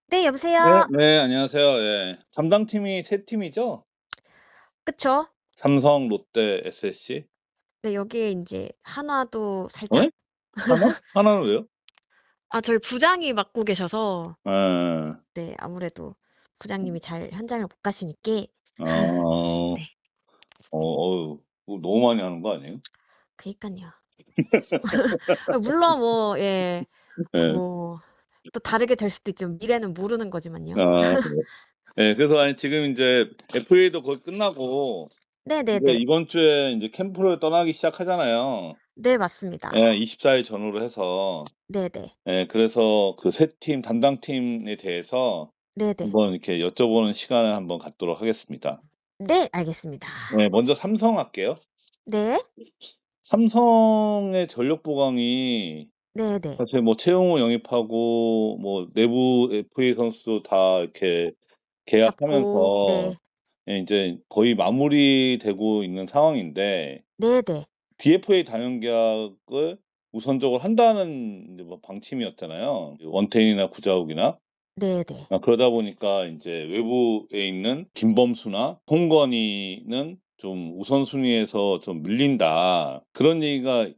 네, 네, 여보세요? 네, 안녕하세요. 예. 담당팀이 세 팀이죠? 그쵸? 삼성, 롯데, SSC? 네, 여기에 이제 하나도 살짝, 네? 하나? 하나는 왜요? 저희 부장이 맡고 계셔서, 예. 네, 아무래도 부장님이 잘 현장을 못 가시니까, 어, 네, 어우, 그거 너무 많이 하는 거 아니에요? 그니까요. 물론 뭐, 예, 예. 뭐, 또 다르게 될 수도 있죠. 미래는 모르는 거지만요. 그래요. 예, 그래서 아니, 지금 이제 FA도 거의 끝나고, 이제 네네네. 이번 주에 이제 캠프를 떠나기 시작하잖아요. 네, 맞습니다. 예, 24일 전후로 해서. 네네. 예, 그래서 그 세 팀, 담당팀에 대해서 네네. 한번 이렇게 여쭤보는 시간을 한번 갖도록 하겠습니다. 네, 알겠습니다. 네, 먼저 삼성 할게요. 네, 삼성의 전력 보강이 네네. 사실 뭐 최용호 영입하고 뭐 내부 FA 선수 다 이렇게 잡고, 계약하면서 네, 예, 이제 거의 마무리되고 있는 상황인데 네네. BFA 단연 계약을 우선적으로 한다는 이제 뭐 방침이었잖아요. 원태인이나 구자욱이나. 네네. 그러다 보니까 이제 외부에 있는 김범수나 홍건희는 좀 우선순위에서 좀 밀린다. 그런 얘기가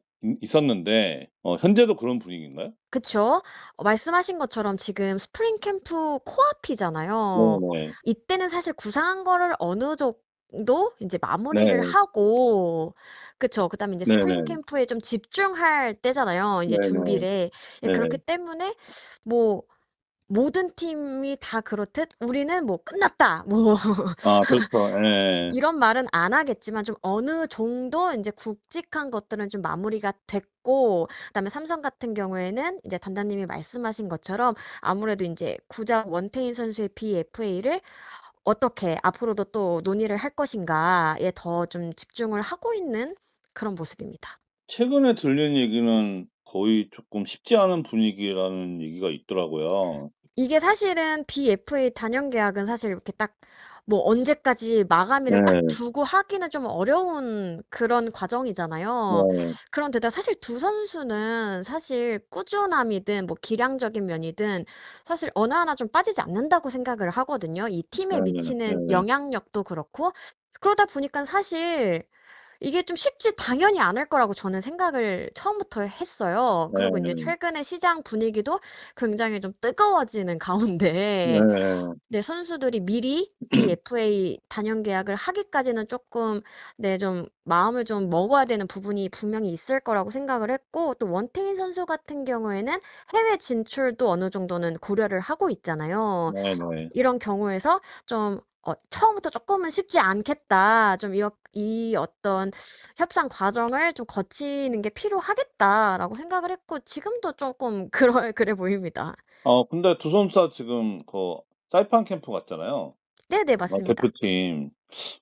있었는데, 현재도 그런 분위기인가요? 그쵸. 말씀하신 것처럼 지금 스프링 캠프 코앞이잖아요. 네네. 이때는 사실 구상한 거를 어느 정도 이제 마무리를 네. 하고, 그쵸. 그다음에 이제 스프링 네네. 캠프에 좀 집중할 때잖아요. 이제 네네. 준비를. 예, 그렇기 네. 때문에 뭐 모든 팀이 다 그렇듯 우리는 뭐 끝났다. 뭐 그렇죠. 예. 이런 말은 안 하겠지만 좀 어느 정도 이제 굵직한 것들은 좀 마무리가 됐고, 그다음에 삼성 같은 경우에는 이제 단장님이 말씀하신 것처럼 아무래도 이제 구장 원태인 선수의 BFA를 어떻게 앞으로도 또 논의를 할 것인가에 더 좀 집중을 하고 있는 그런 모습입니다. 최근에 들린 얘기는 거의 조금 쉽지 않은 분위기라는 얘기가 있더라고요. 이게 사실은 BFA 단연 계약은 사실 이렇게 딱 뭐 언제까지 마감일을 딱 네. 두고 하기는 좀 어려운 그런 과정이잖아요. 네. 그런데다 사실 두 선수는 사실 꾸준함이든 뭐 기량적인 면이든 사실 어느 하나 좀 빠지지 않는다고 생각을 하거든요. 이 팀에 네. 미치는 네. 영향력도 그렇고. 그러다 보니까 사실 이게 좀 쉽지 당연히 않을 거라고 저는 생각을 처음부터 했어요. 그리고 이제 네. 최근에 시장 분위기도 굉장히 좀 뜨거워지는 가운데 네. 네, 선수들이 미리 BFA 단연 계약을 하기까지는 조금 네, 좀 마음을 좀 먹어야 되는 부분이 분명히 있을 거라고 생각을 했고 또 원태인 선수 같은 경우에는 해외 진출도 어느 정도는 고려를 하고 있잖아요. 네. 네. 이런 경우에서 좀 처음부터 조금은 쉽지 않겠다. 좀 이 어떤 협상 과정을 좀 거치는 게 필요하겠다라고 생각을 했고 지금도 조금 그래 보입니다. 근데 두 선수 다 지금 사이판 캠프 갔잖아요. 네네, 맞습니다. 대표팀. 네.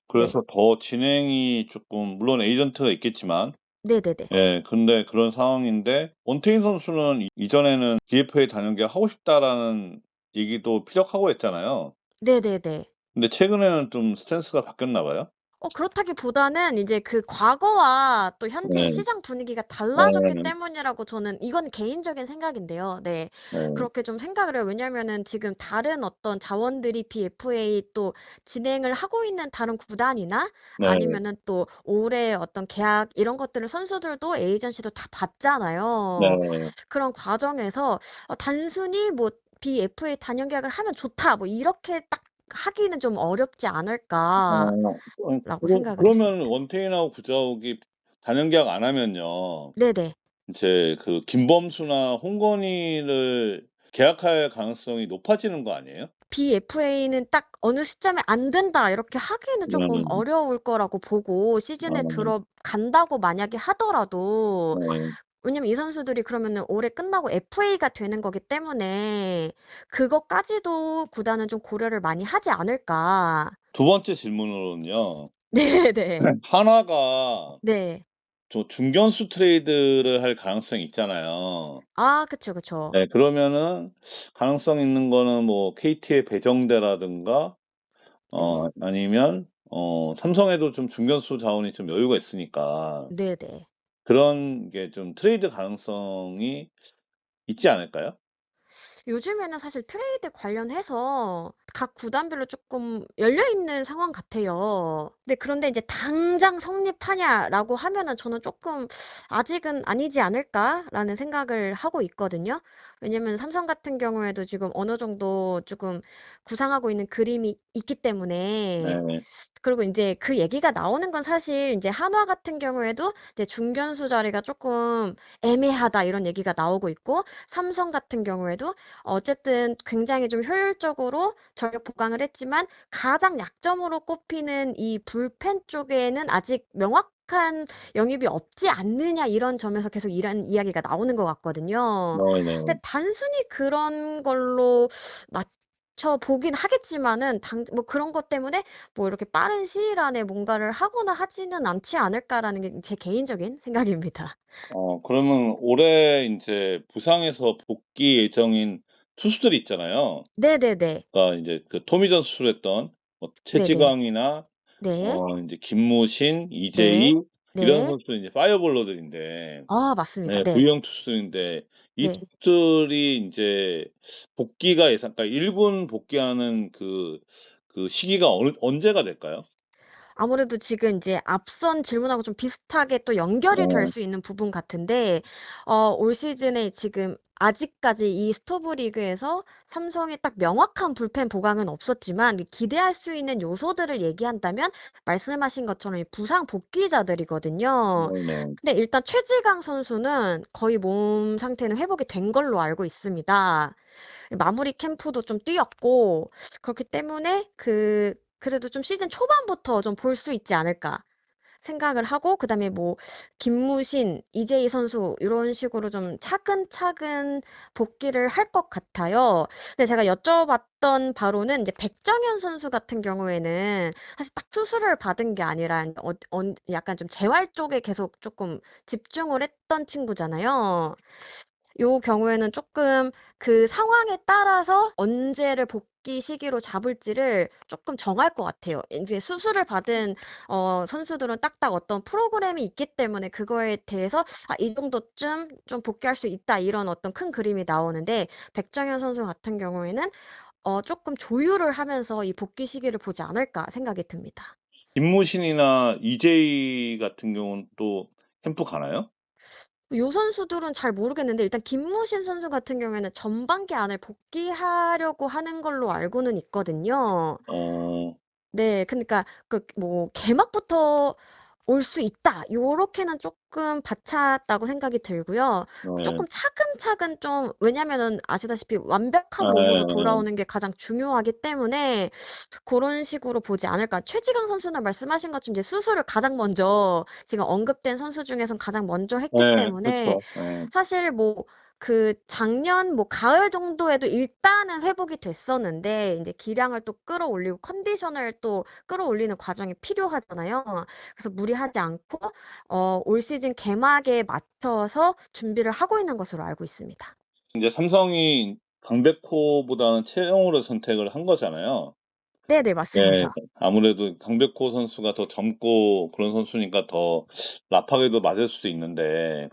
그래서 더 진행이 조금 물론 에이전트가 있겠지만 네네네. 예 근데 그런 상황인데 원태인 선수는 이전에는 "DFA 단연계 하고 싶다."라는 얘기도 피력하고 했잖아요. 네네네. 근데 최근에는 좀 스탠스가 바뀌었나 봐요? 그렇다기보다는 이제 그 과거와 또 현재의 네. 시장 분위기가 달라졌기 네. 때문이라고 저는 이건 개인적인 생각인데요. 네. 네. 그렇게 좀 생각을 해요. 왜냐면은 지금 다른 어떤 자원들이 BFA 또 진행을 하고 있는 다른 구단이나 네. 아니면은 또 올해 어떤 계약 이런 것들을 선수들도 에이전시도 다 받잖아요. 네. 그런 과정에서 단순히 뭐 BFA 단연 계약을 하면 좋다. 뭐 이렇게 딱 하기는 좀 어렵지 않을까. 라고 생각을 그러면 했습니다. 원태인하고 구자욱이 단연 계약 안 하면요. 네네. 이제 그 김범수나 홍건희를 계약할 가능성이 높아지는 거 아니에요? BFA는 딱 어느 시점에 안 된다 이렇게 하기는 조금 네. 어려울 거라고 보고 시즌에 어 들어간다고 만약에 하더라도 네. 왜냐면 이 선수들이 그러면은 올해 끝나고 FA가 되는 거기 때문에 그것까지도 구단은 좀 고려를 많이 하지 않을까. 두 번째 질문으로는요. 네네. 한화가 네. 저 중견수 트레이드를 할 가능성이 있잖아요. 그쵸, 그쵸. 네, 그러면은 가능성 있는 거는 뭐 KT의 배정대라든가 네. 아니면 삼성에도 좀 중견수 자원이 좀 여유가 있으니까 네네. 그런 게 좀 트레이드 가능성이 있지 않을까요? 요즘에는 사실 트레이드 관련해서 각 구단별로 조금 열려있는 상황 같아요. 그런데 이제 당장 성립하냐라고 하면은 저는 조금 아직은 아니지 않을까라는 생각을 하고 있거든요. 왜냐면 삼성 같은 경우에도 지금 어느 정도 조금 구상하고 있는 그림이 있기 때문에. 네. 그리고 이제 그 얘기가 나오는 건 사실 이제 한화 같은 경우에도 이제 중견수 자리가 조금 애매하다 이런 얘기가 나오고 있고, 삼성 같은 경우에도 어쨌든 굉장히 좀 효율적으로 전력 보강을 했지만 가장 약점으로 꼽히는 이 불펜 쪽에는 아직 명확한 영입이 없지 않느냐 이런 점에서 계속 이런 이야기가 나오는 것 같거든요. 네. 근데 단순히 그런 걸로 맞춰 보긴 하겠지만은 뭐 그런 것 때문에 뭐 이렇게 빠른 시일 안에 뭔가를 하거나 하지는 않지 않을까라는 게 제 개인적인 생각입니다. 그러면 올해 인제 부상에서 복귀 예정인 투수들이 있잖아요. 네네네. 그러니까 인제 그 토미전 수술했던 뭐 네네. 최지강이나 네. 인제 김무신, 이재희 네. 이런 네. 선수는 이제 파이어볼러들인데, 아, 맞습니다. 네, 네. V형 투수인데 이 네. 투수들이 인제 복귀가 그러니까 1군 복귀하는 그 시기가 언제가 될까요? 아무래도 지금 이제 앞선 질문하고 좀 비슷하게 또 연결이 될 어. 수 있는 부분 같은데, 올 시즌에 지금 아직까지 이 스토브 리그에서 삼성이 딱 명확한 불펜 보강은 없었지만 기대할 수 있는 요소들을 얘기한다면 말씀하신 것처럼 이 부상 복귀자들이거든요. 네네. 근데 일단 최지강 선수는 거의 몸 상태는 회복이 된 걸로 알고 있습니다. 마무리 캠프도 좀 뛰었고, 그렇기 때문에 그래도 좀 시즌 초반부터 좀 볼 수 있지 않을까 생각을 하고, 그다음에 뭐 김무신, 이재희 선수 이런 식으로 좀 차근차근 복귀를 할 것 같아요. 근데 제가 여쭤봤던 바로는 이제 백정현 선수 같은 경우에는 사실 딱 투수를 받은 게 아니라 약간 좀 재활 쪽에 계속 조금 집중을 했던 친구잖아요. 요 경우에는 조금 그 상황에 따라서 언제를 복귀 시기로 잡을지를 조금 정할 것 같아요. 이제 수술을 받은 선수들은 딱딱 어떤 프로그램이 있기 때문에 그거에 대해서 이 정도쯤 좀 복귀할 수 있다 이런 어떤 큰 그림이 나오는데, 백정현 선수 같은 경우에는 조금 조율을 하면서 이 복귀 시기를 보지 않을까 생각이 듭니다. 김무신이나 이재희 같은 경우는 또 캠프 가나요? 요 선수들은 잘 모르겠는데 일단 김무신 선수 같은 경우에는 전반기 안에 복귀하려고 하는 걸로 알고는 있거든요. 어. 네. 그니까 뭐 '개막부터 올 수 있다.' 요렇게는 쪼끔 바찼다고 생각이 들고요. 네. 쪼끔 차근차근 좀, 왜냐면은 아시다시피 완벽한 몸으로 예예예. 돌아오는 게 가장 중요하기 때문에 고런 식으로 보지 않을까. 최지강 선수는 말씀하신 것처럼 이제 수술을 가장 먼저 지금 언급된 선수 중에선 가장 먼저 했기 예. 때문에 그렇죠. 예. 사실 뭐 작년 뭐 가을 정도에도 일단은 회복이 됐었는데 인제 기량을 또 끌어올리고 컨디션을 또 끌어올리는 과정이 필요하잖아요. 그래서 무리하지 않고 올 시즌 개막에 맞춰서 준비를 하고 있는 것으로 알고 있습니다. 인제 삼성이 강백호보다는 최영우를 선택을 한 거잖아요. 네네, 예. 맞습니다. 아무래도 강백호 선수가 더 젊고 그런 선수니까 더 라파게도 맞을 수도 있는데,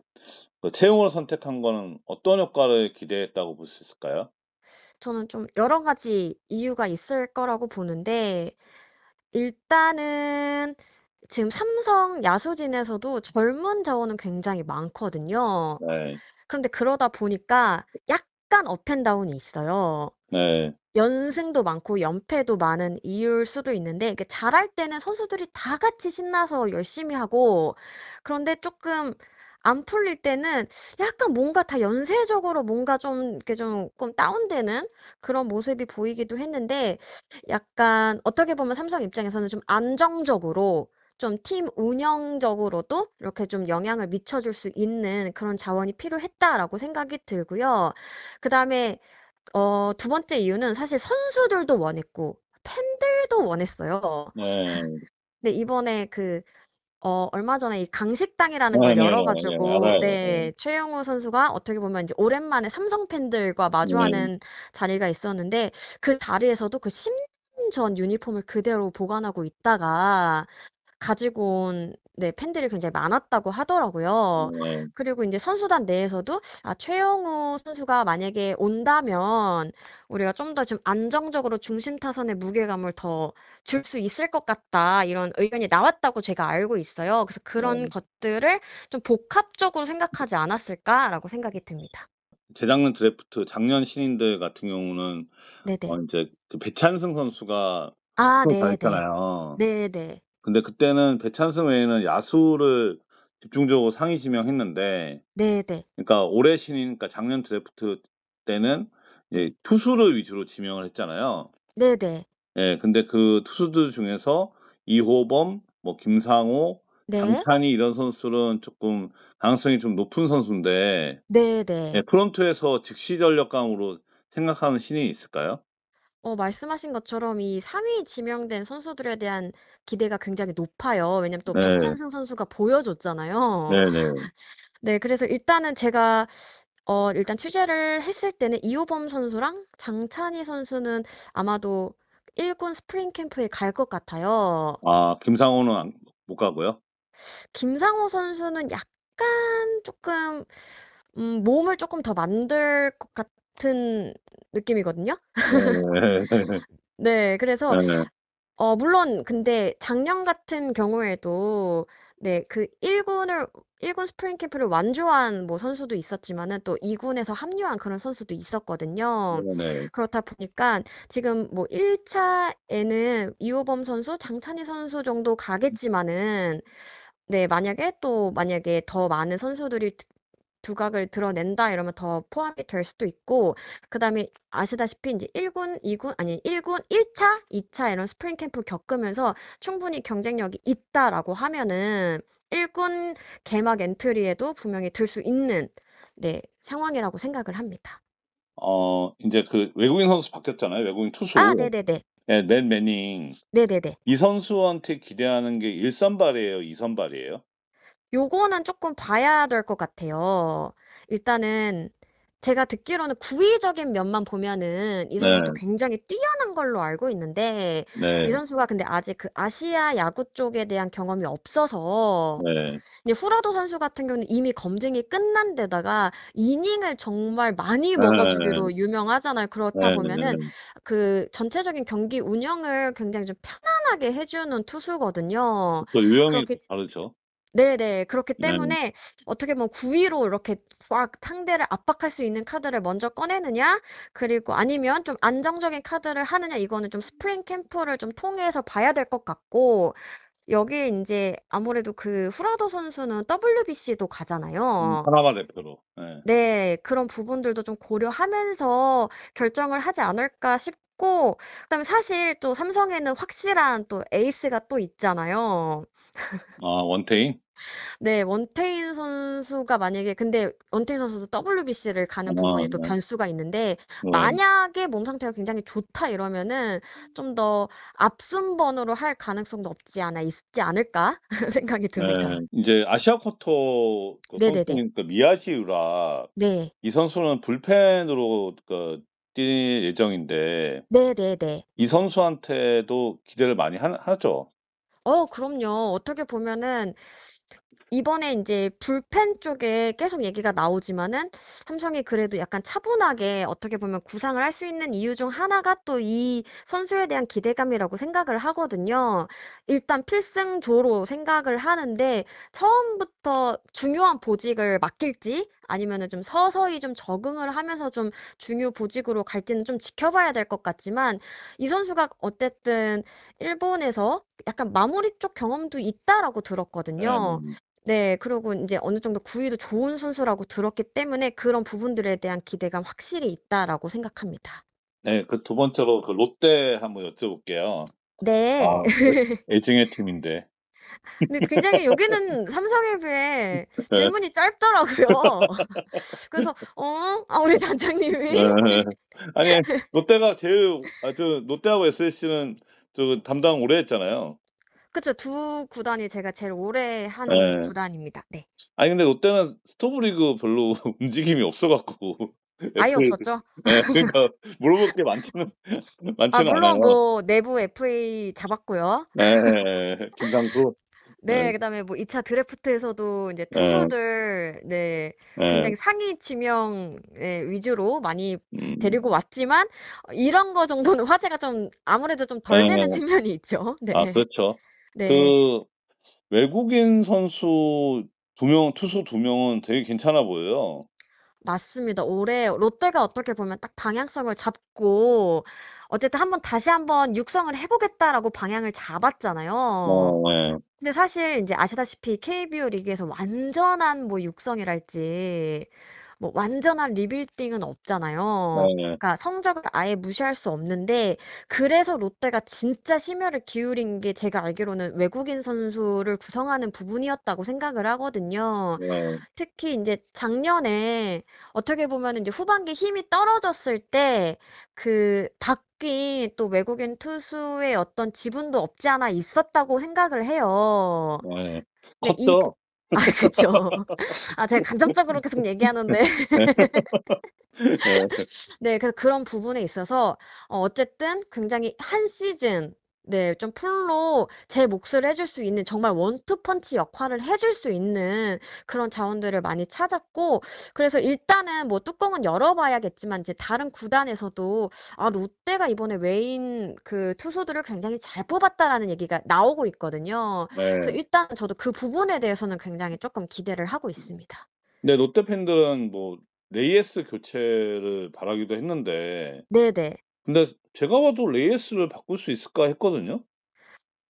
그 채용을 선택한 거는 어떤 효과를 기대했다고 볼 수 있을까요? 저는 좀 여러 가지 이유가 있을 거라고 보는데, 일단은 지금 삼성 야수진에서도 젊은 자원은 굉장히 많거든요. 네. 그런데 그러다 보니까 약간 업앤다운이 있어요. 네. 연승도 많고 연패도 많은 이유일 수도 있는데, 이게 잘할 때는 선수들이 다 같이 신나서 열심히 하고, 그런데 조금 안 풀릴 때는 약간 뭔가 다 연쇄적으로 뭔가 좀 이렇게 조금 다운되는 그런 모습이 보이기도 했는데, 약간 어떻게 보면 삼성 입장에서는 좀 안정적으로 좀 팀 운영적으로도 이렇게 좀 영향을 미쳐줄 수 있는 그런 자원이 필요했다라고 생각이 들고요. 그다음에 두 번째 이유는 사실 선수들도 원했고 팬들도 원했어요. 네. 근데 이번에 얼마 전에 이 강식당이라는 걸 열어 네네네. 가지고, 알아요. 예. 네, 최영우 선수가 어떻게 보면 이제 오랜만에 삼성 팬들과 네. 마주하는 자리가 있었는데, 그 자리에서도 그 10년 전 유니폼을 그대로 보관하고 있다가 가지고 온 네, 팬들이 굉장히 많았다고 하더라고요. 네. 그리고 이제 선수단 내에서도 아, 최영우 선수가 만약에 온다면 우리가 좀 더 좀 안정적으로 중심 타선의 무게감을 더 줄 수 있을 것 같다. 이런 의견이 나왔다고 제가 알고 있어요. 그래서 그런 네. 것들을 좀 복합적으로 생각하지 않았을까라고 생각이 듭니다. 재작년 드래프트 작년 신인들 같은 경우는 네네. 인제 그 배찬승 선수가 아, 엄청 네네. 잘했잖아요. 네네. 근데 그때는 배찬승 외에는 야수를 집중적으로 상위 지명했는데, 네네. 그러니까 올해 신인, 그러니까 작년 드래프트 때는 네. 이제 투수를 위주로 지명을 했잖아요. 네네. 예. 근데 그 투수들 중에서 이호범, 뭐 김상호, 네. 장찬희 이런 선수들은 쪼끔 가능성이 좀 높은 선수인데, 예, 네네. 프론트에서 즉시 전력감으로 생각하는 신인이 있을까요? 말씀하신 것처럼 이 상위 지명된 선수들에 대한 기대가 굉장히 높아요. 왜냐면 또 네. 배찬승 선수가 보여줬잖아요. 네네. 네, 그래서 일단은 제가 일단 취재를 했을 때는 이호범 선수랑 장찬희 선수는 아마도 1군 스프링 캠프에 갈 것 같아요. 아, 김상호는 못 가고요? 김상호 선수는 약간 조금 몸을 조금 더 만들 것 같은 느낌이거든요. 네. 네, 그래서 네. 물론 근데 작년 같은 경우에도 네, 그 1군 스프링 캠프를 완주한 뭐 선수도 있었지만은 또 2군에서 합류한 그런 선수도 있었거든요. 네네. 그렇다 보니까 지금 뭐 1차에는 이호범 선수, 장찬희 선수 정도 가겠지만은 네, 만약에 더 많은 선수들이 두각을 드러낸다 이러면 더 포함이 될 수도 있고, 그다음에 아시다시피 이제 1군, 2군, 아니 1군 1차, 2차 이런 스프링 캠프 겪으면서 충분히 경쟁력이 있다라고 하면은 1군 개막 엔트리에도 분명히 들 수 있는 네, 상황이라고 생각을 합니다. 인제 그 외국인 선수 바뀌었잖아요, 외국인 아, 투수. 네네네. 예, 맷 매닝. 네네네. 이 선수한테 기대하는 게 1 선발이에요, 2 선발이에요? 요거는 조금 봐야 될 것 같아요. 일단은 제가 듣기로는 구위적인 면만 보면은 이 선수도 네. 굉장히 뛰어난 걸로 알고 있는데 이 네. 선수가 근데 아직 그 아시아 야구 쪽에 대한 경험이 없어서 네. 이제 후라도 선수 같은 경우는 이미 검증이 끝난 데다가 이닝을 정말 많이 먹어 예. 주기로 유명하잖아요. 그렇다 보면은 네네네. 그 전체적인 경기 운영을 굉장히 좀 편안하게 해 주는 투수거든요. 또 유형이 또 그렇기 다르죠. 네네. 그렇기 네. 때문에 어떻게 보면 구위로 이렇게 막 상대를 압박할 수 있는 카드를 먼저 꺼내느냐, 그리고 아니면 좀 안정적인 카드를 하느냐, 이거는 좀 스프링 캠프를 좀 통해서 봐야 될 것 같고, 여기에 인제 아무래도 그 후라도 선수는 WBC도 가잖아요. 파나마 대표로. 예. 네. 그런 부분들도 좀 고려하면서 결정을 하지 않을까 싶고, 그다음에 사실 또 삼성에는 확실한 또 에이스가 또 있잖아요. 아, 원태인? 네, 원태인 선수가 만약에 근데 원태인 선수도 WBC를 가는 아, 부분이 또 네. 변수가 있는데 네. 만약에 몸 상태가 굉장히 좋다 이러면은 좀 더 앞순번으로 할 가능성도 없지 않아 있지 않을까 생각이 네. 듭니다. 인제 아시아 쿼터 그 네네네. 선수인 그 미야지우라, 네. 이 선수는 불펜으로 뛸 예정인데, 네네네. 이 선수한테도 기대를 많이 하죠. 그럼요. 어떻게 보면은 이번에 인제 불펜 쪽에 계속 얘기가 나오지만은 삼성이 그래도 약간 차분하게 어떻게 보면 구상을 할 수 있는 이유 중 하나가 또 이 선수에 대한 기대감이라고 생각을 하거든요. 일단 필승조로 생각을 하는데 처음부터 중요한 보직을 맡길지 아니면은 좀 서서히 좀 적응을 하면서 좀 중요 보직으로 갈지는 좀 지켜봐야 될 것 같지만 이 선수가 어쨌든 일본에서 약간 마무리 쪽 경험도 있다라고 들었거든요. 네네. 네. 그리고 인제 어느 정도 구위도 좋은 선수라고 들었기 때문에 그런 부분들에 대한 기대감 확실히 있다라고 생각합니다. 네. 그 두 번째로 그 롯데 한번 여쭤볼게요. 아, 네. 애증의 팀인데. 근데 굉장히 여기는 삼성에 비해 예. 질문이 짧더라고요. 그래서 아 우리 단장님이 예. 아니, 롯데가 제일 롯데하고 SSC는 담당 오래 했잖아요. 그쵸. 두 구단이 제가 제일 오래 한 예. 구단입니다. 네. 아니, 근데 롯데는 스토브리그 별로 움직임이 없어 갖고 아예 FA. 없었죠. 그러니까 물어볼 게 많지는 아 많지는 물론 않아요. 뭐 내부 FA 잡았고요. 예예예. 김상수? 예. 네. 그다음에 뭐 2차 드래프트에서도 인제 예. 투수들 네 예. 굉장히 상위 지명 위주로 많이 데리고 음. 왔지만 이런 거 정도는 화제가 좀 아무래도 좀 덜 되는 예. 측면이 있죠. 아 네. 그렇죠. 네. 그 외국인 선수 2명, 투수 2명은 되게 괜찮아 보여요. 맞습니다. 올해 롯데가 어떻게 보면 딱 방향성을 잡고 어쨌든 다시 한번 '육성을 해 보겠다.'라고 방향을 잡았잖아요. 예. 근데 사실 인제 아시다시피 KBO 리그에서 완전한 뭐 육성이랄지 뭐 완전한 리빌딩은 없잖아요. 예. 그러니까 성적을 아예 무시할 수 없는데 그래서 롯데가 진짜 심혈을 기울인 게 제가 알기로는 외국인 선수를 구성하는 부분이었다고 생각을 하거든요. 예. 특히 인제 작년에 어떻게 보면은 인제 후반기에 힘이 떨어졌을 때 바뀐 또 외국인 투수의 어떤 지분도 없지 않아 있었다고 생각을 해요. 예. 근데 이 부 컸죠. 아 그쵸. 제가 간접적으로 계속 얘기하는데 예. 예. 네. 그래서 그런 부분에 있어서 어쨌든 굉장히 한 시즌 네 좀 풀로 제 몫을 해줄 수 있는 정말 원투 펀치 역할을 해줄 수 있는 그런 자원들을 많이 찾았고 그래서 일단은 뭐 뚜껑은 열어 봐야겠지만 이제 다른 구단에서도 롯데가 이번에 외인 투수들을 굉장히 잘 뽑았다.'라는 얘기가 나오고 있거든요. 그래서 네. 일단 저도 그 부분에 대해서는 굉장히 쪼끔 기대를 하고 있습니다. 근데 롯데 팬들은 뭐 레이에스 교체를 바라기도 했는데 네네. 근데 제가 봐도 '레이에스를 바꿀 수 있을까?' 했거든요.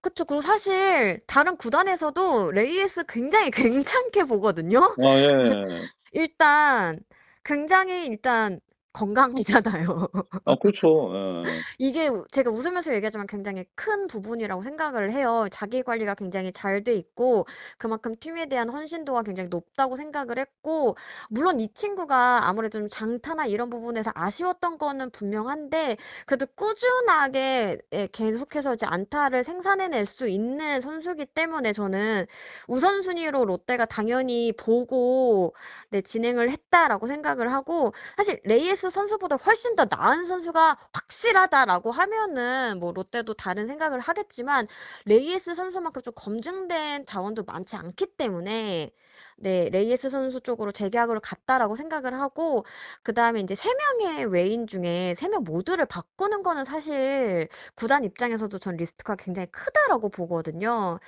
그쵸. 그리고 사실 다른 구단에서도 레이에스 굉장히 괜찮게 보거든요. 아 예. 일단 굉장히 일단 건강하잖아요. 아 그렇죠. 예. 이게 제가 웃으면서 얘기하지만 굉장히 큰 부분이라고 생각을 해요. 자기 관리가 굉장히 잘 돼 있고 그만큼 팀에 대한 헌신도가 굉장히 높다고 생각을 했고 물론 이 친구가 아무래도 좀 장타나 이런 부분에서 아쉬웠던 거는 분명한데 그래도 꾸준하게 계속해서 이제 안타를 생산해 낼 수 있는 선수기 때문에 저는 우선순위로 롯데가 당연히 보고 네 진행을 했다라고 생각을 하고 사실 레이에스 선수보다 훨씬 더 나은 선수가 확실하다라고 하면은 뭐 롯데도 다른 생각을 하겠지만 레이에스 선수만큼 좀 검증된 자원도 많지 않기 때문에 네 레이에스 선수 쪽으로 재계약으로 갔다라고 생각을 하고 그다음에 인제 3 명의 외인 중에 3명 모두를 바꾸는 거는 사실 구단 입장에서도 전 리스크가 굉장히 크다라고 보거든요.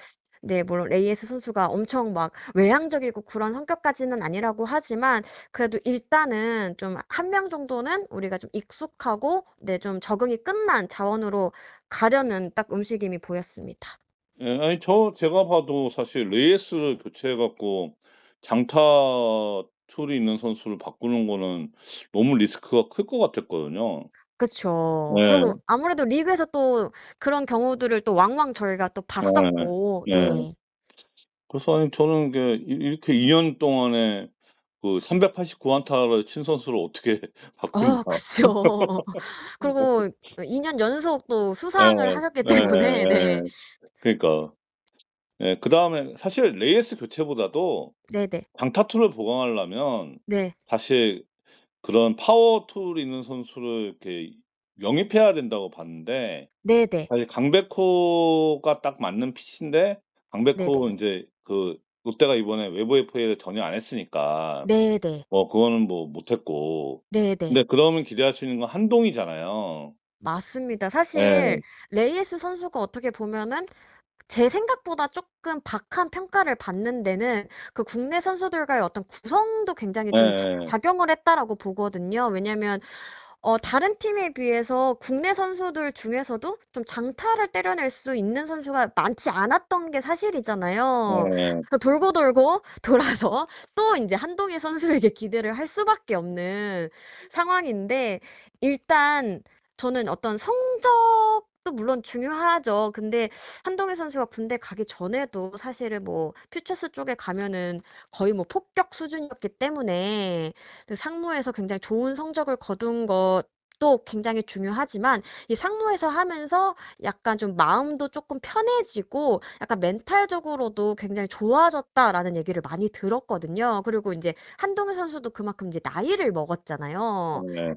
네 물론 레이에스 선수가 엄청 막 외향적이고 그런 성격까지는 아니라고 하지만 그래도 일단은 좀 한 명 정도는 우리가 좀 익숙하고 네 좀 적응이 끝난 자원으로 가려는 딱 움직임이 보였습니다. 예. 아니 제가 봐도 사실 레이에스를 교체해 갖고 장타 툴이 있는 선수를 바꾸는 거는 너무 리스크가 클 것 같았거든요. 그쵸. 그리고 네. 아무래도 리그에서 또 그런 경우들을 또 왕왕 저희가 또 네. 봤었고 네. 네. 그래서 아니 저는 이게 이렇게 2년 동안에 그 389 안타를 친 선수를 어떻게 바꾸냐. 그쵸. 그리고 2년 연속 또 수상을 예. 하셨기 때문에 네. 예예예. 그러니까. 예 그다음에 사실 레이에스 교체보다도 네네. 강타 툴을 보강하려면 네. 사실 그런 파워 툴 있는 선수를 이렇게 영입해야 된다고 봤는데 네네. 사실 강백호가 딱 맞는 핏인데 네네. 강백호 인제 롯데가 이번에 외부 FA를 전혀 안 했으니까 네네. 그거는 뭐 못했고 네네. 근데 그러면 기대할 수 있는 건 한동이잖아요. 맞습니다. 사실 예. 레이에스 선수가 어떻게 보면은 제 생각보다 쪼끔 박한 평가를 받는 데는 국내 선수들과의 어떤 구성도 굉장히 좀 예예. 작용을 했다라고 보거든요. 왜냐면 다른 팀에 비해서 국내 선수들 중에서도 좀 장타를 때려낼 수 있는 선수가 많지 않았던 게 사실이잖아요. 예예. 그래서 돌고 돌고 돌아서 또 인제 한동희 선수에게 기대를 할 수밖에 없는 상황인데 일단 저는 어떤 성적도 물론 중요하죠. 근데 한동희 선수가 군대 가기 전에도 사실은 뭐 퓨처스 쪽에 가면은 거의 뭐 폭격 수준이었기 때문에 상무에서 굉장히 좋은 성적을 거둔 것도 굉장히 중요하지만 이 상무에서 하면서 약간 좀 마음도 쪼끔 편해지고 약간 멘탈적으로도 굉장히 좋아졌다라는 얘기를 많이 들었거든요. 그리고 인제 한동희 선수도 그만큼 이제 나이를 먹었잖아요. 예.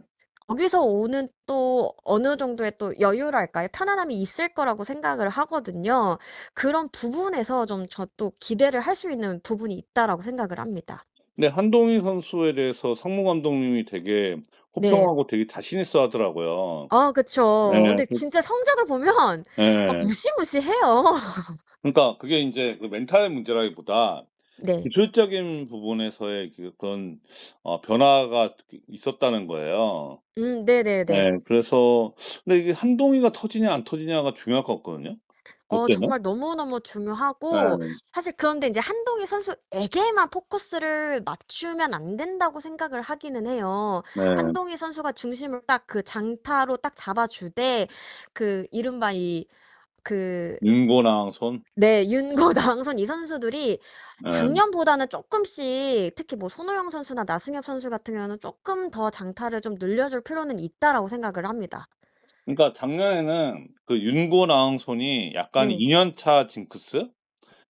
거기서 오는 또 어느 정도의 또 여유랄까요? 편안함이 있을 거라고 생각을 하거든요. 그런 부분에서 좀 저 또 기대를 할 수 있는 부분이 있다라고 생각을 합니다. 근데 한동희 선수에 대해서 상무 감독님이 되게 네. 호평하고 되게 자신 있어 하더라고요. 그쵸. 예. 근데 진짜 성적을 보면 막 예. 무시무시해요. 그러니까 그게 인제 그 멘탈의 문제라기보다 네. 기술적인 부분에서의 그런 변화가 있었다는 거예요. 네네네. 예. 그래서 근데 이게 한동희가 터지냐 안 터지냐가 중요할 것 같거든요, 롯데는. 정말 너무너무 중요하고 예. 사실 그런데 인제 한동희 선수에게만 포커스를 맞추면 안 된다고 생각을 하기는 해요. 네. 한동희 선수가 중심을 딱 그 장타로 딱 잡아 주되 그 이른바 그 윤고랑 손. 네, 윤고, 나항선 이 선수들이 예. 작년보다는 쪼끔씩 특히 뭐 손호영 선수나 나승엽 선수 같은 경우는 쪼끔 더 장타를 좀 늘려줄 필요는 있다라고 생각을 합니다. 그러니까 작년에는 그 윤고랑 손이 약간 네. 2년 차 징크스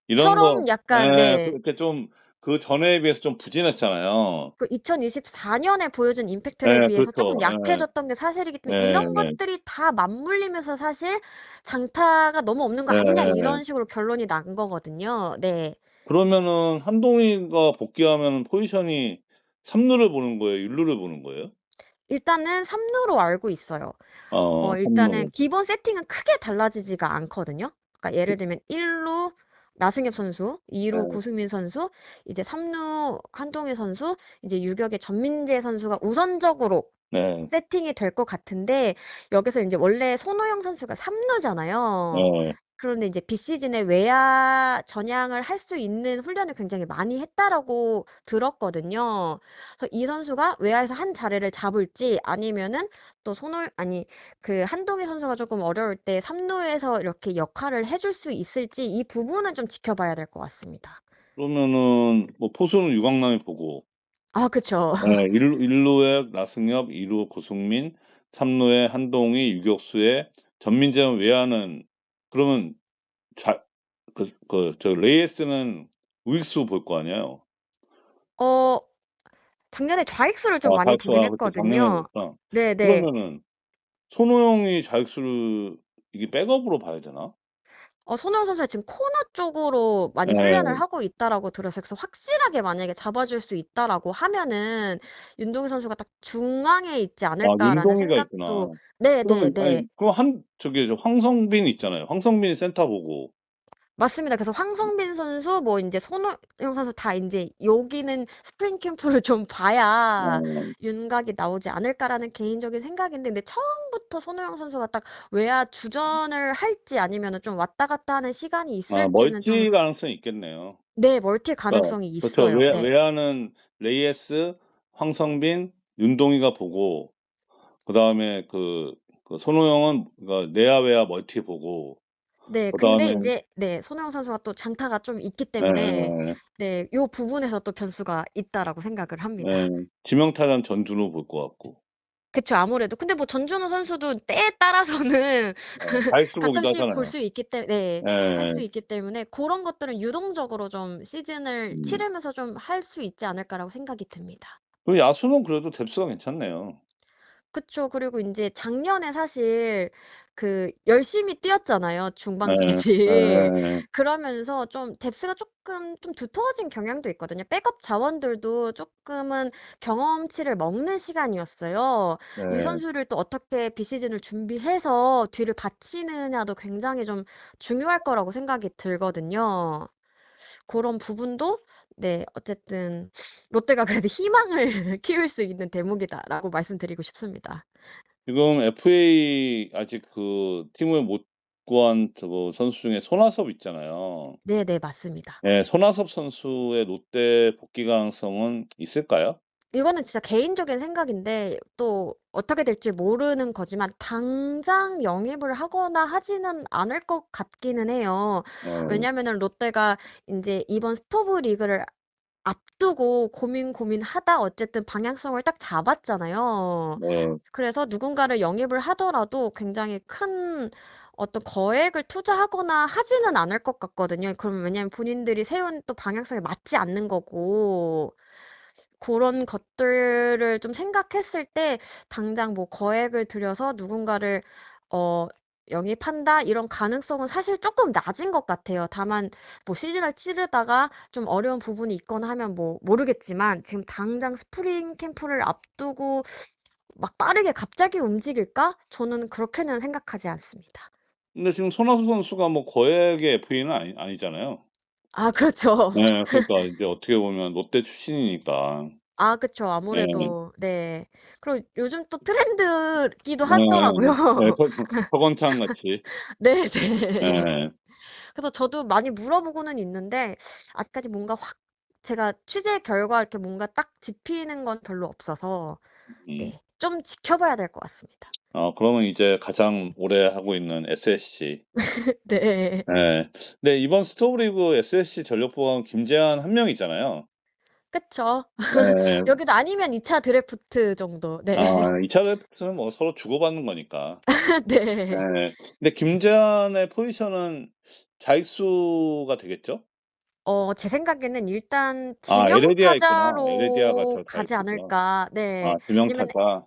이런 거. 처럼 약간 예. 네. 그렇게 좀 그전에 비해서 좀 부진했잖아요. 그 2024 년에 보여준 임팩트에 예. 비해서 쪼끔 그렇죠. 예. 약해졌던 게 사실이기 때문에 이런 네네. 것들이 다 맞물리면서 사실 '장타가 너무 없는 거 아니냐.' 예예예. 이런 식으로 결론이 난 거거든요. 네. 그러면은 한동희가 복귀하면은 포지션이 3 루를 보는 거예요? 1 루를 보는 거예요? 일단은 3 루로 알고 있어요. 3 일단은 루. 기본 세팅은 크게 달라지지가 않거든요. 그러니까 예를 들면 1루 나승엽 선수, 2루 예. 고승민 선수, 이제 3루 한동희 선수, 이제 유격의 전민재 선수가 우선적으로 네. 세팅이 될 것 같은데 여기서 인제 원래 손호영 선수가 3 루잖아요. 네. 그런데 이제 비시즌에 외야 전향을 할 수 있는 훈련을 굉장히 많이 했다라고 들었거든요. 그래서 이 선수가 외야에서 한 자리를 잡을지 아니면은 또 그 한동희 선수가 쪼끔 어려울 때 3 루에서 이렇게 역할을 해줄 수 있을지 이 부분은 좀 지켜봐야 될 것 같습니다. 그러면은 뭐 포수는 유강남이 보고 그쵸. 예 1 루에 나승엽, 2루 고승민, 3 루에 한동희, 유격수에 전민재는 외야는 그러면 좌 레이에스는 우익수 볼 거 아니에요? 어 작년에 좌익수를 좀 많이 좌익수. 보긴 그때 작년에 했거든요. 그랬구나. 네네. 그러면은 손호영이 좌익수를 이게 백업으로 봐야 되나? 손흥민 선수가 지금 코너 쪽으로 많이 훈련을 예. 하고 있다라고 들었어요. 그래서 확실하게 만약에 잡아줄 수 있다라고 하면은 '윤동희 선수가 딱 중앙에 있지 않을까.'라는 윤동희가 있구나. 생각도 그러면 네네네. 아니 그럼 황성빈 있잖아요. 황성빈이 센터 보고. 맞습니다. 그래서 황성빈 선수 뭐 인제 손흥민 선수 다 인제 여기는 스프링 캠프를 좀 봐야 어. '윤곽이 나오지 않을까.'라는 개인적인 생각인데 근데 처음부터 손흥민 선수가 딱 외야 주전을 할지 아니면은 좀 왔다 갔다 하는 시간이 있을지는 좀 멀티 가능성이 있겠네요. 네. 멀티 그러니까 가능성이 그렇죠. 있어요. 네. 외야는 레이에스, 황성빈, 윤동희가 보고 그다음에 손호영은 그러니까 내야 외야 멀티 보고 네. 근데 그다음에 인제 네. 손흥민 선수가 또 장타가 좀 있기 때문에 예예예. 네. 요 부분에서 또 변수가 있다라고 생각을 합니다. 지명타자는 전준우 볼 것 같고. 그쵸. 아무래도. 근데 뭐 전준우 선수도 때에 따라서는 자익수 보기도 가끔씩 볼 하잖아요. 수 있기 때 네. 할 예. 수 있기 때문에 고런 것들은 유동적으로 좀 시즌을 음. 치르면서 좀 할 수 있지 않을까라고 생각이 듭니다. 그리고 야수는 그래도 뎁스가 괜찮네요. 그쵸. 그리고 인제 작년에 사실 열심히 뛰었잖아요, 예. 중반기까지. 예예예. 그러면서 좀 뎁스가 쪼끔 좀 두터워진 경향도 있거든요. 백업 자원들도 쪼끔은 경험치를 먹는 시간이었어요. 이 네. 선수를 또 어떻게 비시즌을 준비해서 뒤를 바치느냐도 굉장히 좀 중요할 거라고 생각이 들거든요. 고런 부분도 네 어쨌든 '롯데가 그래도 희망을 키울 수 있는 대목이다.'라고 말씀드리고 싶습니다. 지금 FA 아직 팀을 못 구한 선수 중에 손아섭 있잖아요. 네네 맞습니다. 예. 손아섭 선수의 롯데 복귀 가능성은 있을까요? 이거는 진짜 개인적인 생각인데 또 어떻게 될지 모르는 거지만 당장 영입을 하거나 하지는 않을 것 같기는 해요. 예. 왜냐면은 롯데가 인제 이번 스토브 리그를 앞두고 고민하다 어쨌든 방향성을 딱 잡았잖아요. 네. 그래서 누군가를 영입을 하더라도 굉장히 큰 어떤 거액을 투자하거나 하지는 않을 것 같거든요. 왜냐면 본인들이 세운 또 방향성에 맞지 않는 거고. 고런 것들을 좀 생각했을 때 당장 뭐 거액을 들여서 누군가를 어 영입한다 이런 가능성은 사실 쪼끔 낮은 것 같아요. 다만 뭐 시즌을 치르다가 좀 어려운 부분이 있거나 하면 뭐 모르겠지만 지금 당장 스프링 캠프를 앞두고 막 빠르게 갑자기 움직일까? 저는 그렇게는 생각하지 않습니다. 근데 지금 손아섭 선수가 뭐 거액의 FA는 아니잖아요. 아 그렇죠. 네. 그러니까 이제 어떻게 보면 롯데 출신이니까. 아 그쵸. 네. 아무래도 네. 그리고 요즘 또 트렌드기도 네. 하더라고요. 네. 서건창 같이. 네네. 예. 그래서 저도 많이 물어보고는 있는데 아직까지 뭔가 확 제가 취재 결과 이렇게 뭔가 딱 짚히는 건 별로 없어서 음. 네. 좀 지켜봐야 될 것 같습니다. 그러면 이제 가장 오래 하고 있는 SSG. 네. 예. 근데 이번 스토브리그 SSG 전력보강 김재환 한 명 있잖아요. 그쵸. 예. 여기도 아니면 2차 드래프트 정도. 네. 2차 드래프트는 뭐 서로 주고받는 거니까. 네. 예. 근데 김재환의 포지션은 좌익수가 되겠죠? 제 생각에는 일단 지명 에레디아 있구나. 에레디아가 타자로 가지 좌익수구나. 않을까. 네. 왜냐면 지명타자.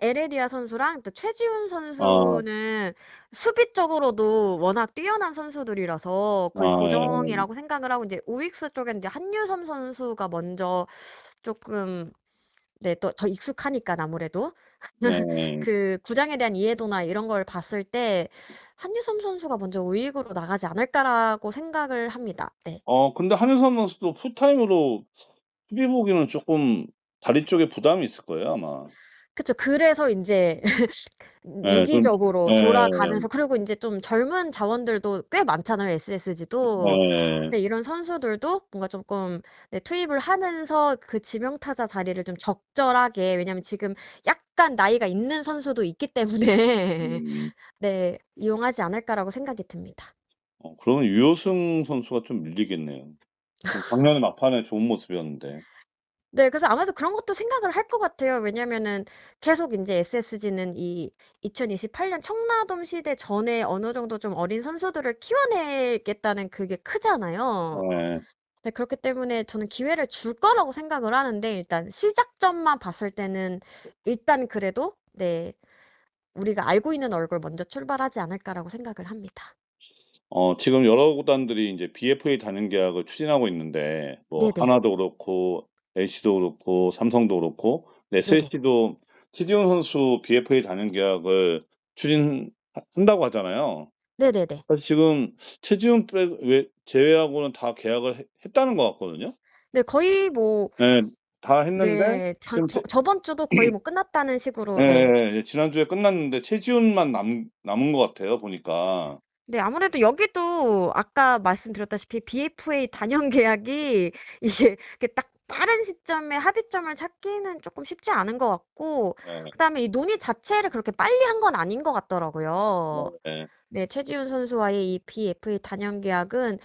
에레디아 선수랑 또 최지훈 어. 선수는 수비적으로도 워낙 뛰어난 선수들이라서 거의 예. 고정이라고 생각을 하고 이제 우익수 쪽에는 이제 한유섬 선수가 먼저 쪼끔 네 또 더 익숙하니깐 아무래도. 네. 그 구장에 대한 이해도나 이런 걸 봤을 때 '한유섬 선수가 먼저 우익으로 나가지 않을까.'라고 생각을 합니다. 네. 근데 한효섬 선수도 풀타임으로 수비 보기는 쪼끔 다리 쪽에 부담이 있을 거예요, 아마. 그쵸. 그래서 인제 예. 좀 유기적으로 예. 돌아가면서 그리고 인제 좀 젊은 자원들도 꽤 많잖아요, SSG도. 예. 네 이런 선수들도 뭔가 쪼끔 네 투입을 하면서 그 지명타자 자리를 좀 적절하게 왜냐면 지금 약간 나이가 있는 선수도 있기 때문에 음. 네 '이용하지 않을까.'라고 생각이 듭니다. 그러면 유효승 선수가 좀 밀리겠네요. 작년에 막판에 좋은 모습이었는데. 네. 그래서 아마도 그런 것도 생각을 할 것 같아요. 왜냐면은 계속 인제 SSG는 이 2028년 청라돔 시대 전에 어느 정도 좀 어린 선수들을 키워내겠다는 그게 크잖아요. 예. 네 그렇기 때문에 저는 기회를 줄 거라고 생각을 하는데 일단 시작점만 봤을 때는 일단 그래도 네 '우리가 알고 있는 얼굴 먼저 출발하지 않을까.'라고 생각을 합니다. 지금 여러 구단들이 인제 BFA 단연 계약을 추진하고 있는데 뭐 네네. 하나도 그렇고 LG도 그렇고 삼성도 그렇고 네네. SSG도 최지훈 선수 BFA 단연 계약을 한다고 하잖아요. 네네네. 사실 지금 최지훈 제외하고는 다 계약을 했다는 것 같거든요. 네 거의 뭐 예. 다 했는데 네 지금 저번 주도 거의 뭐 끝났다는 식으로 네. 예예예. 지난주에 끝났는데 최지훈만 남은 것 같아요, 보니까. 네 아무래도 여기도 아까 말씀드렸다시피 BFA 단연 계약이 이게 이렇게 딱 빠른 시점에 합의점을 찾기는 쪼끔 쉽지 않은 것 같고 예. 그다음에 이 논의 자체를 그렇게 빨리 한 건 아닌 것 같더라고요. 네. 네 최지훈 선수와의 이 BFA 단연 계약은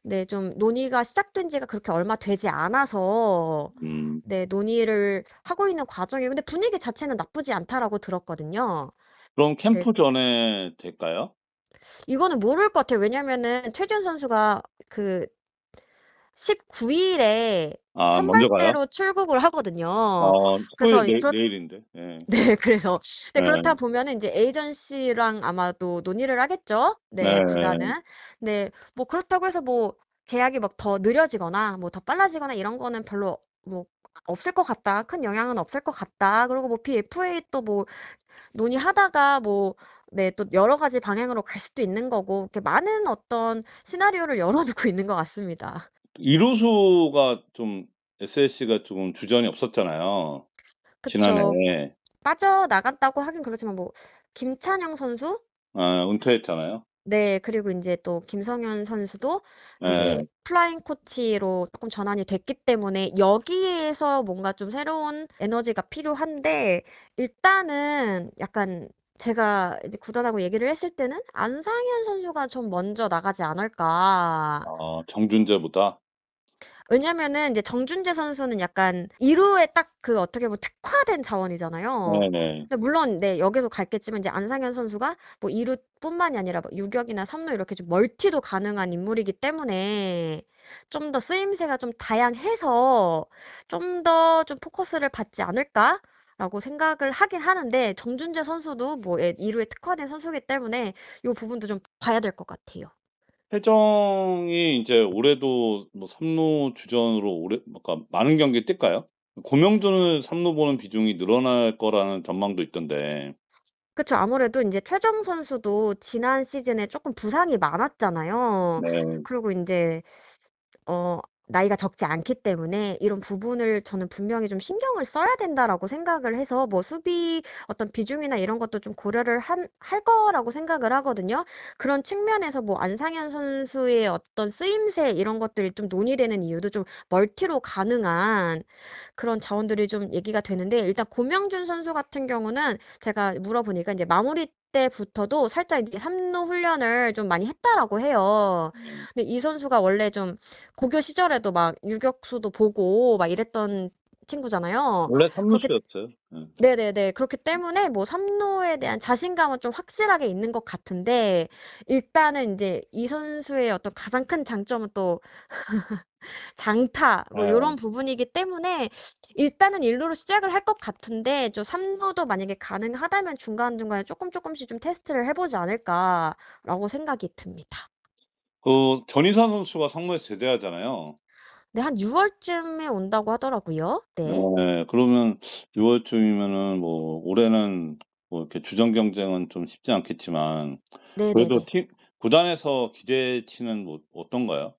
네 좀 논의가 시작된 지가 그렇게 얼마 되지 않아서 음. 네 논의를 하고 있는 과정이에요. 근데 분위기 자체는 나쁘지 않다라고 들었거든요. 그럼 네. 캠프 전에 될까요? 이거는 모를 것 같아요. 왜냐면은 최지훈 선수가 그 19 일에 먼저 가요? 선발대로 출국을 하거든요. 토요일 그래서 이 그렇 내일인데. 예. 네 그래서 네 그렇다 예. 보면은 인제 에이전시랑 아마도 논의를 하겠죠. 네 네. 구단은. 네 뭐 그렇다고 해서 뭐 계약이 막 더 느려지거나 뭐 더 빨라지거나 이런 거는 별로 뭐 없을 것 같다. 큰 영향은 없을 것 같다. 그리고 뭐 BFA 또 뭐 논의하다가 뭐 네 또 여러 가지 방향으로 갈 수도 있는 거고 이렇게 많은 어떤 시나리오를 열어 두고 있는 것 같습니다. 이루수가 좀 SSC가 조금 주전이 없었잖아요, 그쵸. 지난해. 빠져나갔다고 하긴 그렇지만 뭐 김찬영 선수 은퇴했잖아요. 네 그리고 인제 또 김성현 선수도 인제 예. 플라잉 코치로 쪼끔 전환이 됐기 때문에 여기에서 뭔가 좀 새로운 에너지가 필요한데 일단은 약간 제가 이제 구단하고 얘기를 했을 때는 '안상현 선수가 좀 먼저 나가지 않을까.' 정준재보다? 왜냐면은 이제 정준재 선수는 약간 2루에 딱 그 어떻게 보면 특화된 자원이잖아요. 네네. 근데 물론 네, 여기도 갔겠지만 이제 안상현 선수가 뭐 2루뿐만이 아니라 뭐 유격이나 3루 이렇게 좀 멀티도 가능한 인물이기 때문에 좀 더 쓰임새가 좀 다양해서 좀 더 좀 포커스를 받지 않을까라고 생각을 하긴 하는데 정준재 선수도 뭐 2루에 특화된 선수이기 때문에 이 부분도 좀 봐야 될 것 같아요. 태정이 이제 올해도 뭐 3루 주전으로 오래 그러니까 많은 경기 뛸까요? 고명준을 3루 보는 비중이 늘어날 거라는 전망도 있던데. 그쵸. 아무래도 이제 최정 선수도 지난 시즌에 조금 부상이 많았잖아요. 네. 그리고 인제 어 나이가 적지 않기 때문에 이런 부분을 저는 분명히 좀 신경을 써야 된다라고 생각을 해서 뭐 수비 어떤 비중이나 이런 것도 좀 고려를 할 거라고 생각을 하거든요. 그런 측면에서 뭐 안상현 선수의 어떤 쓰임새 이런 것들이 좀 논의되는 이유도 좀 멀티로 가능한 그런 자원들이 좀 얘기가 되는데 일단 고명준 선수 같은 경우는 제가 물어보니까 이제 마무리 때부터도 살짝 이제 3루 훈련을 좀 많이 했다라고 해요. 네. 근데 이 선수가 원래 좀 고교 시절에도 막 유격수도 보고 막 이랬던 친구잖아요. 원래 그렇게 3루수였어요. 네. 네네네. 그렇기 때문에 뭐 3루에 대한 자신감은 좀 확실하게 있는 것 같은데 일단은 이제 이 선수의 어떤 가장 큰 장점은 또 장타 뭐 요런 네. 부분이기 때문에 일단은 1 루로 시작을 할 것 같은데 3 루도 만약에 가능하다면 중간중간에 쪼끔씩 좀 테스트를 해 보지 않을까라고 생각이 듭니다. 전희선 선수가 상무에서 제대하잖아요. 네, 한 6 월쯤에 온다고 하더라고요. 네. 네. 그러면 6 월쯤이면은 뭐 올해는 뭐 이렇게 주전 경쟁은 좀 쉽지 않겠지만 그래도 네네네. 팀 구단에서 기대치는 뭐 어떤가요?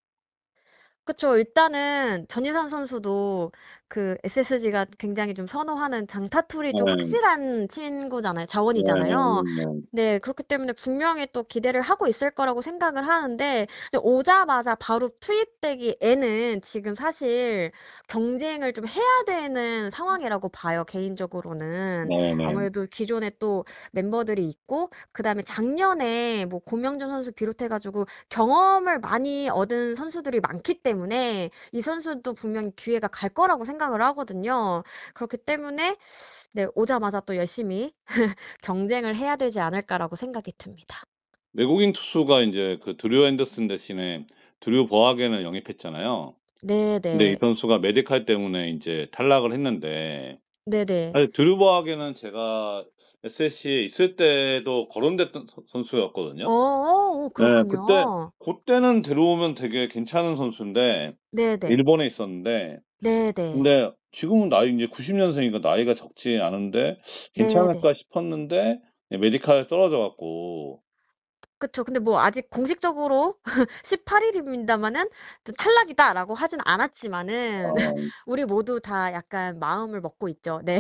그쵸. 일단은 전희산 선수도 그 SSG가 굉장히 좀 선호하는 장타툴이 좀 네. 확실한 친구잖아요. 자원이잖아요. 네네네. 네, 그렇기 때문에 분명히 또 기대를 하고 있을 거라고 생각을 하는데 근데 오자마자 바로 투입되기에는 지금 사실 경쟁을 좀 해야 되는 상황이라고 봐요, 개인적으로는. 네네. 아무래도 기존에 또 멤버들이 있고 그다음에 작년에 뭐 고명준 선수 비롯해 가지고 경험을 많이 얻은 선수들이 많기 때문에 이 선수도 분명히 기회가 갈 거라고 생각을 하거든요. 그렇기 때문에 네, 오자마자 또 열심히 경쟁을 해야 되지 않을까라고 생각이 듭니다. 외국인 투수가 인제 드류 앤더슨 대신에 드류 버하겐을 영입했잖아요. 근데 이 네네. 선수가 메디칼 때문에 인제 탈락을 했는데 네네. 사실 드류 버하겐은 제가 SSC에 있을 때도 거론됐던 선수였거든요. 네. 그렇군요. 고때는 데려오면 되게 괜찮은 선수인데 네네. 일본에 있었는데 네네. 근데 지금은 나이 인제 90 년생이니까 나이가 적지 않은데 네네. 괜찮을까 싶었는데 메디칼에 떨어져 갖고 그쵸. 근데 뭐 아직 공식적으로 18 일입니다마는 탈락이다라고 하진 않았지만은 어 우리 모두 다 약간 마음을 먹고 있죠. 네.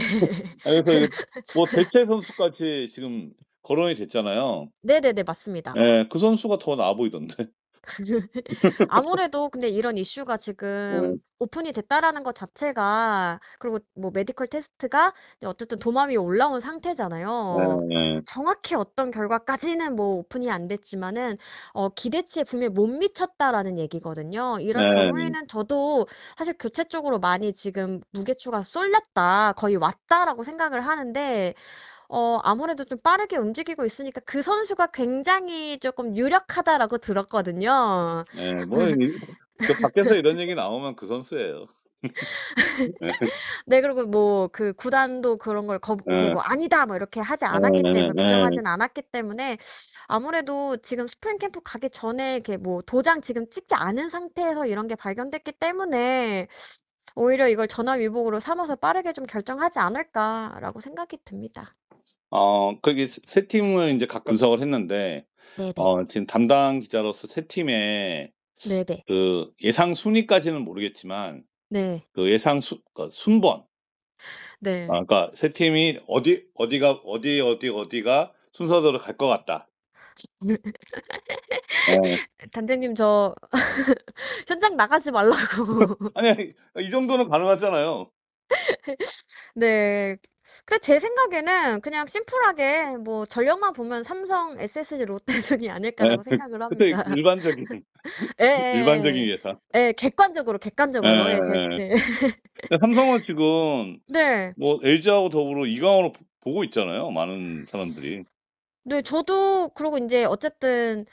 그래서 이게 뭐 대체 선수까지 지금 거론이 됐잖아요. 네네네. 맞습니다. 예. 그 선수가 더 나아 보이던데. 아무래도 근데 이런 이슈가 네. 지금 오픈이 됐다라는 것 자체가 그리고 뭐 메디컬 테스트가 이제 어쨌든 도마 위에 올라온 상태잖아요. 네네. 정확히 어떤 결과까지는 뭐 오픈이 안 됐지만은 기대치에 분명히 못 미쳤다라는 얘기거든요. 이럴 네. 경우에는 저도 사실 교체 쪽으로 많이 지금 무게추가 쏠렸다, 거의 왔다라고 생각을 하는데 아무래도 좀 빠르게 움직이고 있으니까 그 선수가 굉장히 쪼끔 유력하다라고 들었거든요. 네. 뭐 밖에서 이런 얘기 나오면 그 선수예요. 네. 네, 그리고 뭐 그 구단도 그런 걸 이렇게 예. 뭐 "아니다." 뭐 이렇게 하지 않았기 예 때문에 예. 부정하진 않았기 때문에 아무래도 지금 스프링 캠프 가기 전에 이렇게 뭐 도장 지금 찍지 않은 상태에서 이런 게 발견됐기 때문에 오히려 이걸 전화위복으로 삼아서 빠르게 좀 결정하지 않을까라고 생각이 듭니다. 그게 세 팀을 인제 각 분석을 했는데 네네. 지금 담당 기자로서 세 팀의 네네. 예상 순위까지는 모르겠지만 네. 예상 순번 네. 그러니까 세 팀이 어디가 순서대로 갈 것 같다. 예. 단장님 저 현장 나가지 말라고. 아니, 이 정도는 가능하잖아요. 네. 근데 제 생각에는 그냥 심플하게 뭐 전력만 보면 삼성, SSG, 롯데 순이 예. 아닐까라고 생각을 그때 합니다. 일반적인 일반적인 예예예. 예상. 예, 객관적으로. 예, 예예예. 네. 근데 삼성은 지금 네. 뭐 LG하고 더불어 2 강으로 보고 있잖아요, 많은 사람들이. 네, 저도 그러고 인제 어쨌든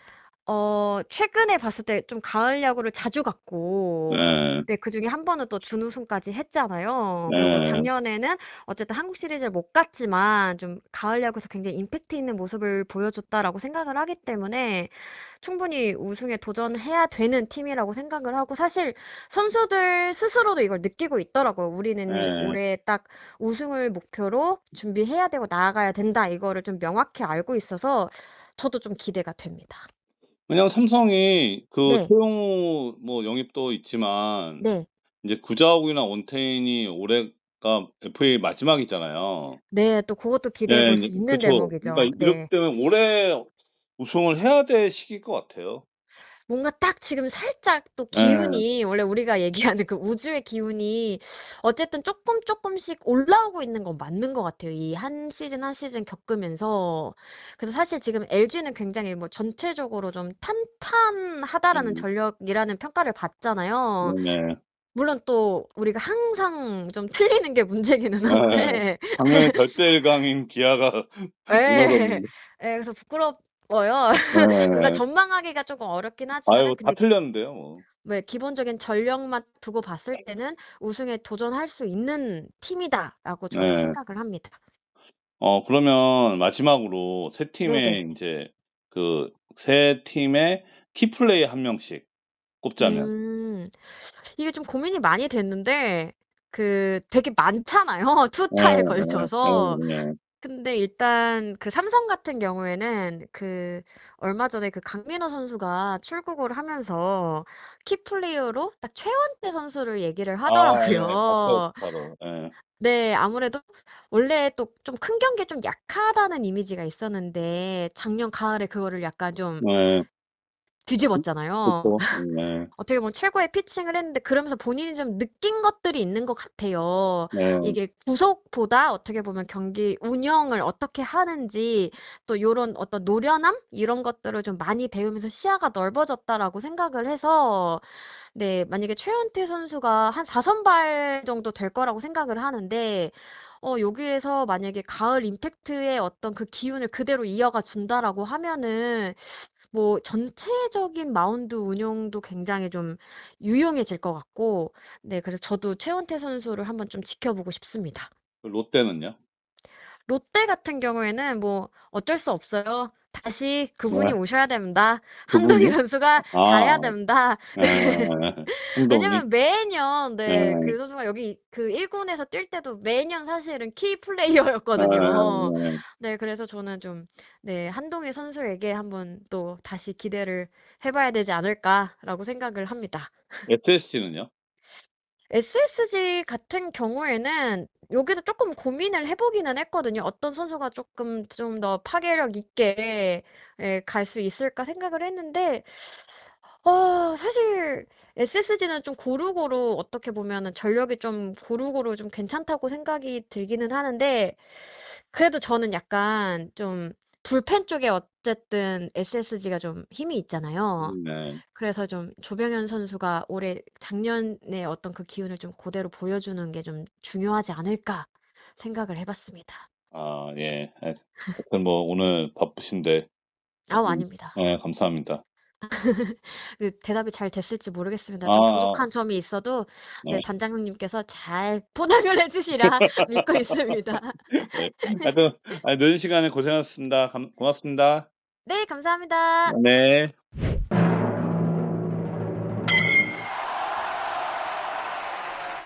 최근에 봤을 때 좀 가을 야구를 자주 갔고, 예. 네, 그중에 한 번은 또 준우승까지 했잖아요. 그리고 예. 작년에는 어쨌든 한국 시리즈를 못 갔지만 좀 가을 야구에서 굉장히 임팩트 있는 모습을 보여줬다라고 생각을 하기 때문에 충분히 우승에 도전해야 되는 팀이라고 생각을 하고, 사실 선수들 스스로도 이걸 느끼고 있더라고요. 우리는 예. 올해 딱 우승을 목표로 준비해야 되고 나아가야 된다. 이거를 좀 명확히 알고 있어서 저도 좀 기대가 됩니다. 왜냐면 삼성이 그 네. 최용우 뭐 영입도 있지만 네. 인제 구자욱이나 원태인이 올해가 FA 마지막이잖아요. 네. 또 그것도 기대해 예, 볼 인제 수 있는 그쵸. 그러니까 대목이죠. 이렇기 네. 때문에 올해 우승을 해야 될 시기일 것 같아요. 뭔가 딱 지금 살짝 또 예. 기운이, 원래 우리가 얘기하는 그 우주의 기운이 어쨌든 쪼끔씩 올라오고 있는 건 맞는 것 같아요. 이 한 시즌 한 시즌 겪으면서. 그래서 사실 지금 LG는 굉장히 뭐 전체적으로 좀 탄탄하다라는 음. 전력이라는 평가를 받잖아요. 네네. 물론 또 우리가 항상 좀 틀리는 게 문제기는 예. 한데. 작년에 절대 1강인 기아가 예. 무너졌는데. 예, 그래서 부끄러워요. 그러니까 예. 전망하기가 쪼금 어렵긴 하지만은, 아유, 다 근데 틀렸는데요, 뭐. 네, 기본적인 전력만 두고 봤을 때는 '우승에 도전할 수 있는 팀이다.'라고 저도 네. 생각을 합니다. 그러면 마지막으로 세 팀의 네네. 인제 그 세 팀의 키플레이어 1 명씩 꼽자면. 음. 이게 좀 고민이 많이 됐는데 되게 많잖아요, 투타에 예예. 걸쳐서. 예예. 근데 일단 삼성 같은 경우에는 얼마 전에 강민호 선수가 출국을 하면서 키플레이어로 딱 최원태 선수를 얘기를 아, 예. 봤어요, 하더라고요. 기사로. 예. 네. 아무래도 원래 또 좀 큰 경기에 좀 약하다는 이미지가 있었는데 작년 가을에 그거를 약간 좀 네. 뒤집었잖아요. 그쵸. 네. 어떻게 보면 최고의 피칭을 했는데 그러면서 본인이 좀 느낀 것들이 있는 것 같아요. 네. 이게 구속보다 어떻게 보면 경기 운영을 어떻게 하는지, 또 요런 어떤 노련함 이런 것들을 좀 많이 배우면서 시야가 넓어졌다라고 생각을 해서, 네, 만약에 최원태 선수가 한 4 선발 정도 될 거라고 생각을 하는데, 여기에서 만약에 가을 임팩트의 어떤 그 기운을 그대로 이어가 준다라고 하면은 뭐 전체적인 마운드 운용도 굉장히 좀 유용해질 것 같고, 네, 그래서 저도 최원태 선수를 한번 좀 지켜보고 싶습니다. 그 롯데는요? 롯데 같은 경우에는 뭐 어쩔 수 없어요. 다시 그분이 네. 오셔야 됩니다. 한동희 그분이요? 선수가 잘해야 아. 됩니다. 네. 예. 한동희? 왜냐면 매년, 네, 예. 그 선수가 여기 1 군에서 뛸 때도 매년 사실은 키 예 플레이어였거든요. 예. 네, 그래서 저는 좀, 네, 한동희 선수에게 한번 또 다시 기대를 해 봐야 되지 않을까라고 생각을 합니다. SSG는요? SSG 같은 경우에는 여기도 쪼끔 고민을 해 보기는 했거든요. '어떤 선수가 쪼끔 좀 더 파괴력 있게 갈 수 있을까?' 생각을 했는데, 사실 SSG는 좀 고루고루, 어떻게 보면은 전력이 좀 고루고루 좀 괜찮다고 생각이 들기는 하는데, 그래도 저는 약간 좀 불펜 쪽에 어쨌든 SSG가 좀 힘이 있잖아요. 네. 그래서 좀 조병현 선수가 올해 작년의 어떤 그 기운을 좀 고대로 보여주는 게 좀 중요하지 않을까 생각을 해 봤습니다. 아, 예. 하여튼 뭐 오늘 바쁘신데 아우, 하여튼 아닙니다. 예, 감사합니다. 대답이 잘 됐을지 모르겠습니다. 좀 아아. 부족한 점이 있어도, 네, 네. 단장님께서 잘 포장을 해 주시리라 믿고 있습니다. 네. 하여튼 늦은 시간에 고생하셨습니다. 고맙습니다. 네, 감사합니다. 네.